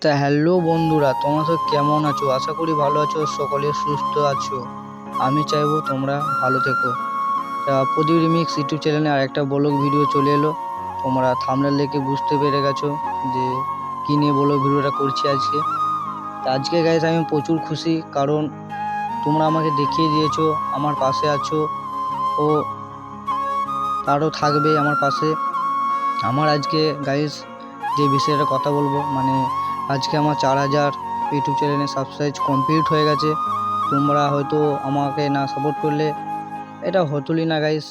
তা হ্যালো বন্ধুরা, তোমরা সব কেমন আছো? আশা করি ভালো আছো, সকলে সুস্থ আছো। আমি চাইবো তোমরা ভালো থেকো। তা প্রদীপ রিমিক্স ইউটিউব চ্যানেলে আর একটা ব্লগ ভিডিও চলে এলো। তোমরা থাম্বনেল দেখে বুঝতে পেরে গেছো যে কী নিয়ে ব্লগ ভিডিওটা করছি আজকে। তা আজকে গাইস আমি প্রচুর খুশি, কারণ তোমরা আমাকে দেখিয়ে দিয়েছো, আমার পাশে আছো ও আরও থাকবে আমার পাশে। আমার আজকে গাইস যে বিষয়টা কথা বলবো, মানে আজকে আমার 4000 ইউটিউব চ্যানেলে সাবস্ক্রাইব কমপ্লিট হয়ে গেছে। তোমরা হয়তো আমাকে না সাপোর্ট করলে এটা হতোই না গাইস।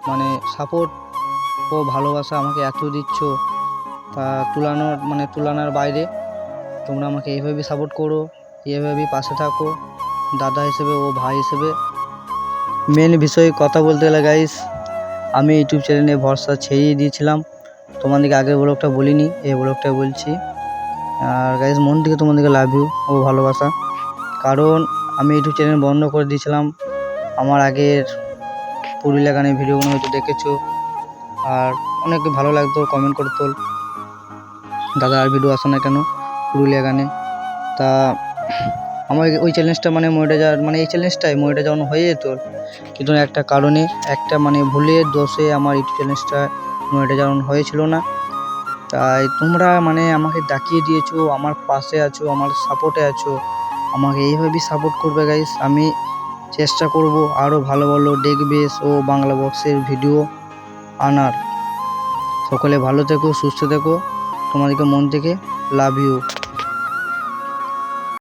মানে সাপোর্ট ও ভালোবাসা আমাকে এত দিচ্ছ, তা তুলনার বাইরে। তোমরা আমাকে এইভাবেই সাপোর্ট করো, এইভাবেই পাশে থাকো, দাদা হিসেবে ও ভাই হিসেবে। মেন বিষয়ে কথা বলতে গেলে গাইস, আমি ইউটিউব চ্যানেলে ভরসা ছেড়েই দিয়েছিলাম। তোমাদেরকে আগের ব্লগটা বলিনি, এই ব্লগটা বলছি। আর গাইস মন থেকে তোমাদেরকে লাভ ইউ ও ভালোবাসা, কারণ আমি ইউটিউব চ্যানেল বন্ধ করে দিয়েছিলাম। আমার আগের পুরুলিয়া গানের ভিডিওগুলো হয়তো দেখেছো, আর অনেক ভালো লাগতো, কমেন্ট করতো দাদা আর ভিডিও আসে না কেন পুরুলিয়া গানে। তা আমার ওই চ্যালেঞ্জটা এই চ্যালেঞ্জটাই মনিটাইজেশন হয়ে যেত, কিন্তু একটা কারণে, একটা ভুলের দোষে আমার ইউটিউব চ্যালেঞ্জটা মনিটাইজেশন হয়েছিল না। তাই তোমরা আমাকে ডাকিয়ে দিয়েছো, আমার পাশে আছো, আমার সাপোর্টে আছো, আমাকে এইভাবেই সাপোর্ট করবে গাইস। আমি চেষ্টা করব আরও ভালো ভালো ডেক বেস ও বাংলা বক্সের ভিডিও আনার। সকলে ভালো থেকো, সুস্থ থেকো, তোমাদেরকে মন থেকে লাভ ইউ।